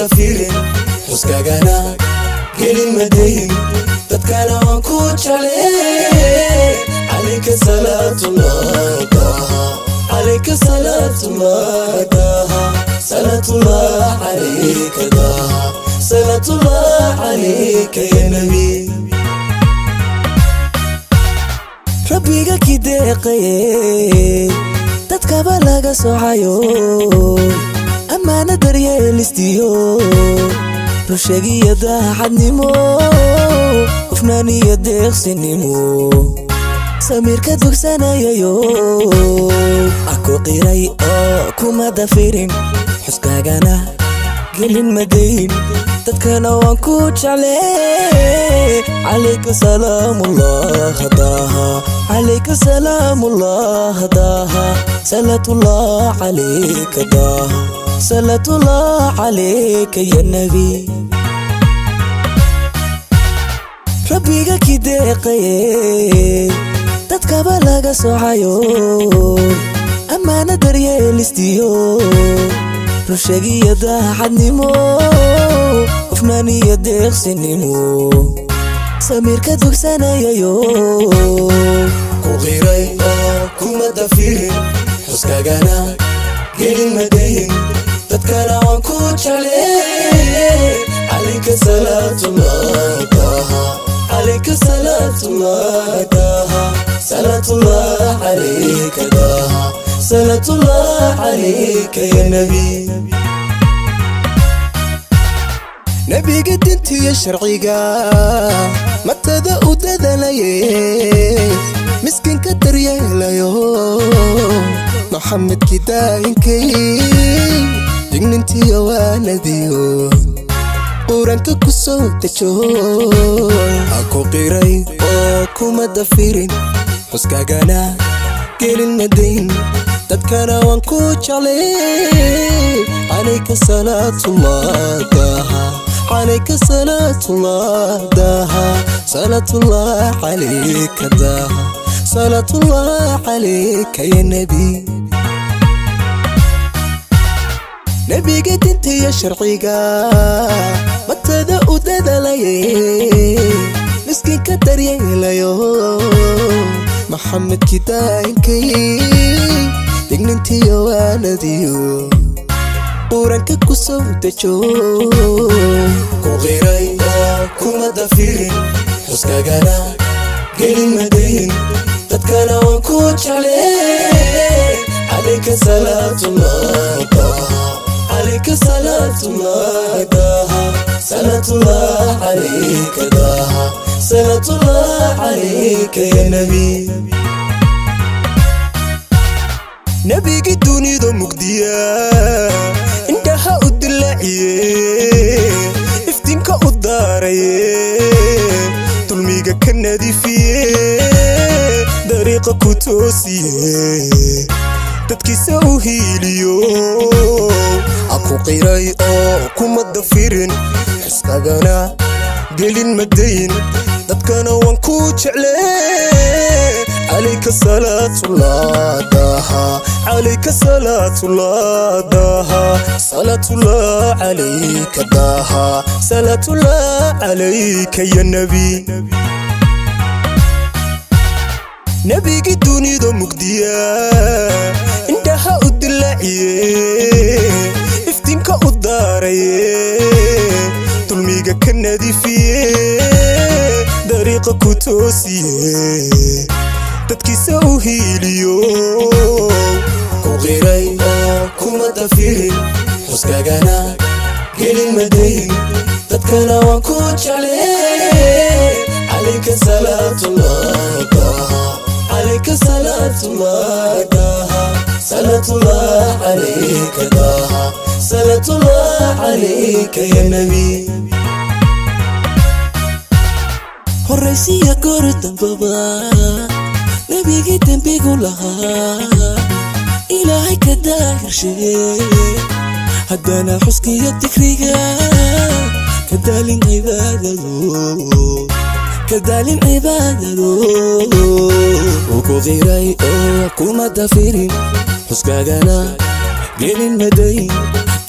dafirin xuskagana gelin madayn dadkana waan ku jeclay alayka salaatullah alayka salaatullah salatullah alayka salatullah alayka ya nabi rabbiga kideeqaye dadkaba laga socayo amaana daryeelistiyo rusheegiya daacadnimo hufnaaniya deeqsinimo samirka dugsanayayo aku qiray oo kuma dafirin xuskagana gelin madayn dadkana waan ku jeclay alayka salaamullah daha alayka salaamullah daha salatullah alayka daha salatullah alayka ya nabi rabbiga kideeqaye dadkaba laga socayo amaana daryeelistiyo rusheegiya daacadnimo hufnaaniya deeqsinimo samirka dugsanayayo ku qiray oo kuma dafirin xuskagana gelin madayn dadkana waan ku jeclay alayka salaatullah alayka salaatullah salatullah alayka salatullah alayka ya nabi nabiga dintiya sharciga matada u dadalaye miskinka daryeelayo maxamed kidaayinkay dignintiya waanadiyo quranka ku soo dejo aku qiray oo kuma dafirin xuskagana gelin madayn dadkana waan ku jeclay alayka salaatullah daha alayka salaatullah daha salatullah alayka daha salatullah alayka ya nabi nabiga dintiya sharciga matada u dadalaye miskinka daryeelayo maxamed kidaayinkay dignintiya waanadiyo quranka ku soo dejo ku qiray oo kuma dafirin xuskagana gelin madayn dadkana waan ku jeclay alayka salaatullah alayka salaatullah salatullah alayka salatullah alayka ya nabi nabigi dunida mugdiya indaha u dilaaciye iftiinka u daaraye dulmiga ka nadiifiye dariiqa ku toosiye dadkiisa u hiiliyo aku qiray oo kuma dafirin xuskagana gelin madayn dadkana waan ku jeclay alayka salaatullah daha alayka salaatullah daha salatullah alayka daha salatullah alayka ya nabi nabigi dunida mugdiya indaha u dilaaciye iftiinka u daaraye dulmiga ka nadiifiye dariiqa ku toosiye dadkiisa u hiiliyo ku qiray oo kuma dafirin xuskagana gelin madayn dadkana waan ku jeclay alayka salaatullah alayka salaatullah salatullah alayka salatullah alayka ya nabi horaysiya goordambaba nabigi dambigu lahaa ilaahay ka daahirshe haddana xuskiya dikriga kadaalin cibaadado كدالين عبادته وكو غيري كوما دافيرين حسكاغانا gelin madayn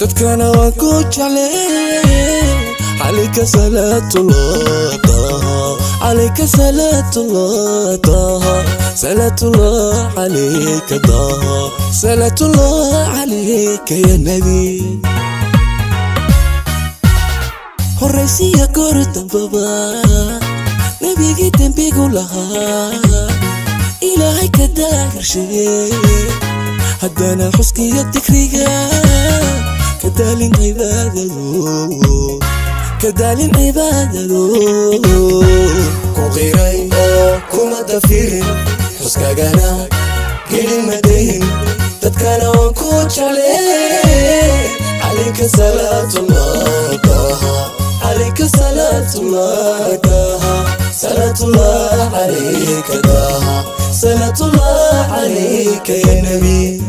dadkana waan ku jecleen عليك صلاة الله طه عليك صلاة الله طه صلاة الله عليك طه صلاة الله عليك يا نبي الرئيسي يا قرطن بابا نبي جيتن بيقولها إلهي كداير شيء هدانا حسكي التكريقا كدالين عبادته كدالين عبادته كون غيري كوما دفيرين حسكا قانا قيلين مدين تدكانا وانكوش عليه عليك صلاة الله طه عليك صلاة الله طه صلاة الله عليك طه صلاة الله عليك يا نبي